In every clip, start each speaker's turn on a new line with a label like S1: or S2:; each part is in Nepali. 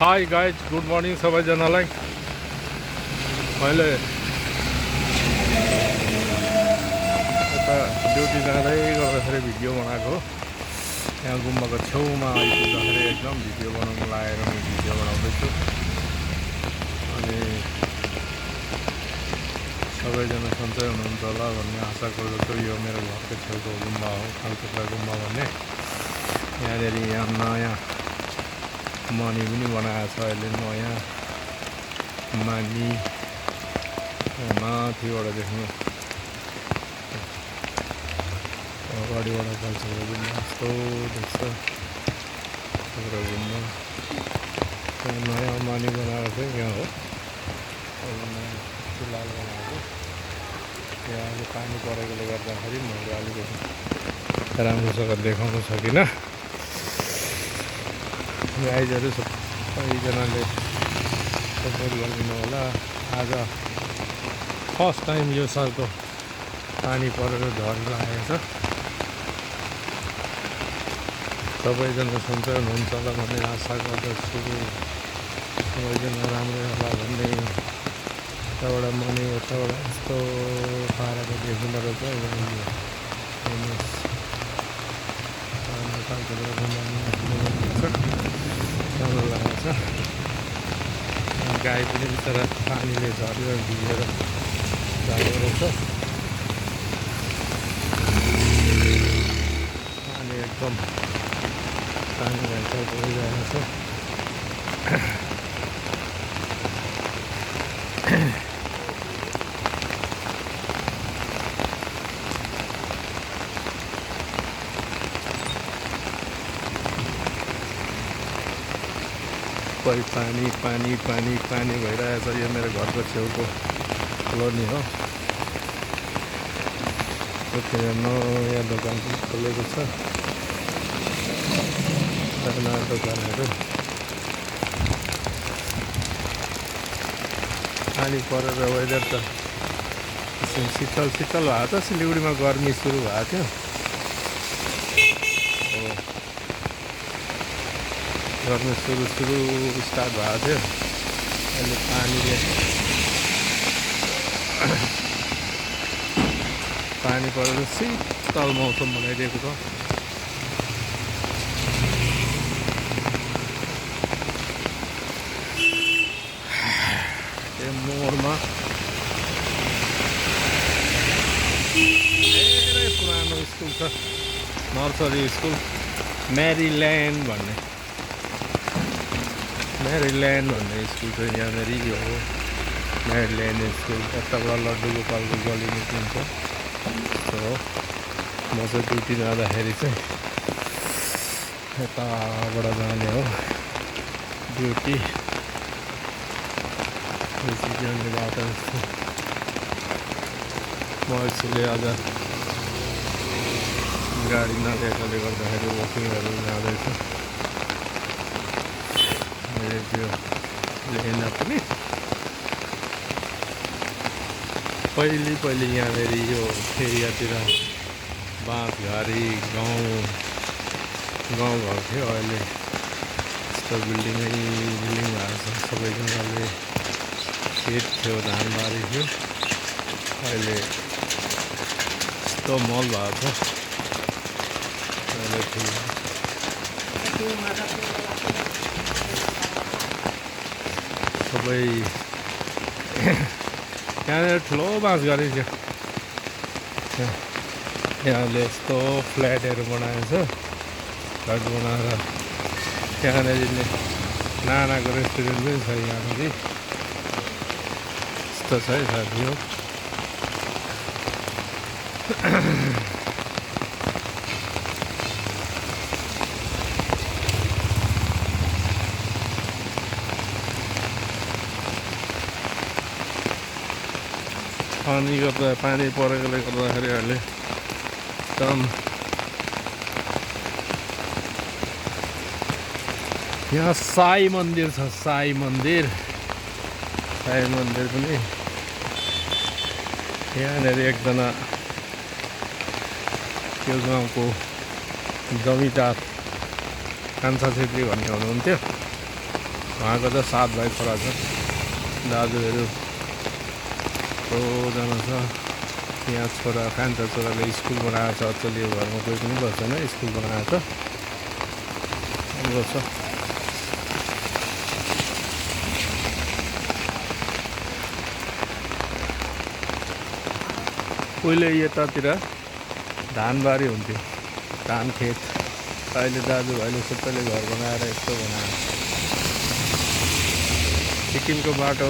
S1: हाई गाइज गुड मर्निङ सबैजनालाई। मैले यता ड्युटी जाँदै गर्दाखेरि भिडियो बनाएको हो। यहाँ गुम्बाको छेउमा आइपुग्दाखेरि एकदम भिडियो बनाउनु लागेर म भिडियो बनाउँदैछु। अनि सबैजना सन्चै हुनुहुन्छ होला भन्ने आशा गर्दछु। यो मेरो घरको छेउको गुम्बा हो, खालचोक्रा गुम्बा भन्ने। यहाँनिर यहाँ नयाँ मनी पनि बनाएको छ अहिले, नयाँ मानी माथिबाट देख्नु अगाडिबाट खालचोक्रा गुम्बा यस्तो देख्छ। खालचोक्रा गुम्बा यहाँ नयाँ मानी बनाएको थियो, यहाँ हो फिलहाल बनाएको। यहाँ अहिले पानी परेकोले गर्दाखेरि मैले अलिकति राम्रोसँग देखाउन सकिनँ। गाइजहरू सबैजनाले सपोर्ट गरिदिनु होला। आज फर्स्ट टाइम यो सालको पानी परेर झरी लागेको छ। सबैजना सन्चै हुनुहुन्छ होला भन्ने आशा गर्दछु। सबैजना राम्रै होला भन्ने। यताबाट मनी यताबाट यस्तो पाराको देखिँदो रहेछ। राम्रो लागेको छ। गाई पनि बिचरा पानीले झरेर भिजेर जाँदो रहेछ। पानी एकदम पानी भयङ्कर परिरहेको छ। पानी पानी पानी पानी भइरहेछ। यो मेरो घरको छेउको कोलोनी हो। त्यहाँ नयाँ दोकान पनि खोलेको छ, साना दोकानहरू। पानी परेर वेदर त शीतल शीतल भएको छ। सिलगढीमा गर्मी सुरु भएको थियो। गर्मी सुरु स्टार्ट भएको थियो। अहिले पानी परेर शीतल मौसम बनाइदिएको छ। यो मोडमा धेरै पुरानो स्कुल छ, नर्सरी स्कुल मेरील्यान्ड भन्ने स्कुल छ। यहाँनिर यो हो मेरील्यान्ड स्कुल। यताबाट लड्डु गोपालको गली निस्किन्छ। हो म चाहिँ ड्युटी जाँदाखेरि चाहिँ यताबाट जाने हो ड्युटी। जाने बाटो म एक्चुअली आज गाडी नलिएकोले गर्दाखेरि वकिङहरू जाँदैछु। त्यो लेन पनि पहिले यहाँनिर यो एरियातिर बाँसघारी गाउँ घर थियो। अहिले यस्तो बिल्डिङ भएको छ। सबैजनाले खेत थियो, धानबारी थियो। अहिले यस्तो मल भएको छ। अहिले सबै यहाँनिर ठुलो बाँसघारी थियो। यहाँले यस्तो फ्ल्याटहरू बनाएको छ। फ्ल्याट बनाएर यहाँनिर नानाको रेस्टुरेन्ट पनि छ। यहाँनिर यस्तो छ है साथी हो। पानी परेकोले गर्दाखेरि अहिले एकदम यहाँ साई मन्दिर छ। साई मन्दिर पनि यहाँनिर एकजना त्यो गाउँको जमिदार कान्छा छेत्री भन्ने हुनुहुन्थ्यो। उहाँको त 7 भाइ छोरा छ, दाजुहरू जना छ। यहाँ छोरा कान्छा छोराले स्कुल बनाएको छ, अचेल यो घरमा कोही पनि बस्दैन, स्कुल बनाएको छ, राम्रो छ। पहिले यतातिर धानबारी हुन्थ्यो, धान खेत। अहिले दाजुभाइले सबैले घर बनाएर यस्तो बनायो। सिक्किमको बाटो,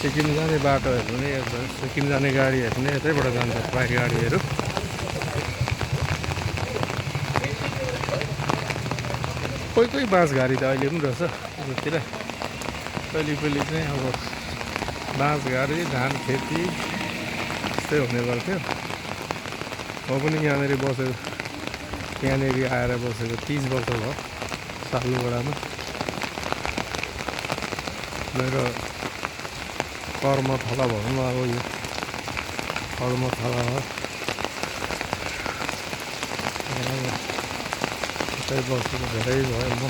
S1: सिक्किम जाने बाटोहरू नै सिक्किम जाने गाडीहरू नै यतैबाट जान्छ, प्राय गाडीहरू। कोही कोही बाँसघारी त अहिले पनि रहेछ यतातिर। पहिले चाहिँ अब बाँसघारी, धान खेती त्यस्तै हुने गर्थ्यो। म पनि यहाँनिर बसेको, यहाँनिर आएर बसेको 30 वर्ष भयो, सालुगडामा। मेरो कर्मथला भनौँ न, अब यो कर्मथला हो। यतै बसेको धेरै भयो म।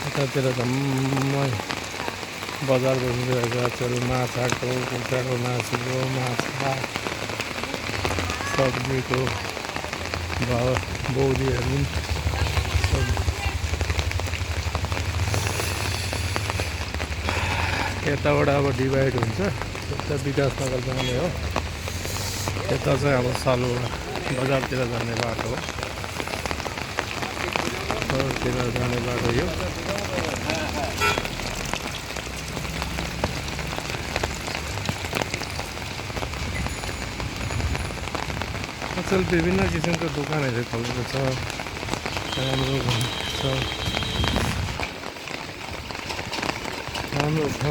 S1: यतातिर जम्मै बजार बसिरहेको अचेल माछाको, कुखुराको मासुको, माछा सब्जीको भाउ, बौरीहरू यताबाट अब डिभाइड हुन्छ। यता विकासनगर जाने हो, यता चाहिँ अब सालुगडा बजारतिर जाने बाटो हो, बजारतिर जाने बाटो यो। अचेल विभिन्न किसिमको दोकानहरू खोलेको छ, राम्रो छ, राम्रो छ।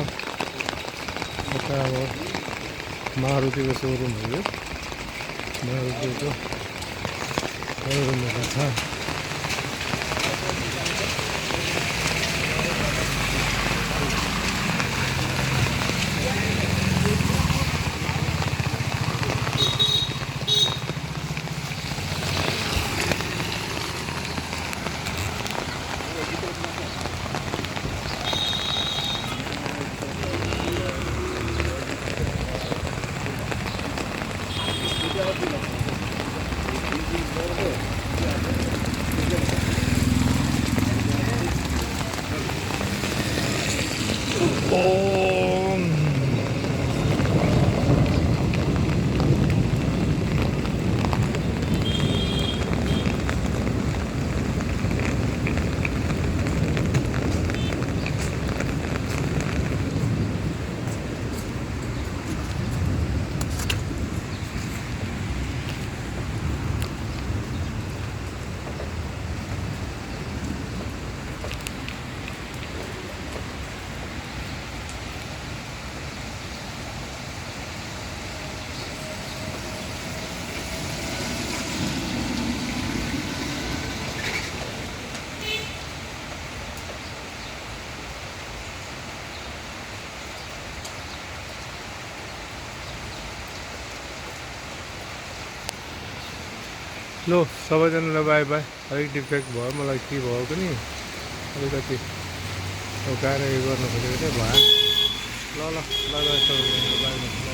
S1: यता अब मारुतिको सोरुम हो, यो मारुतिको सोरुमहरू छ। लो सबैजनालाई बाई बाई। अलिक डिफेक्ट भयो, मलाई के भयो पनि अलिकति उकाएर यो गर्न खोजेको थिएँ, भएन। ल ल बाई बाई सबैजनालाई, बाई बाई।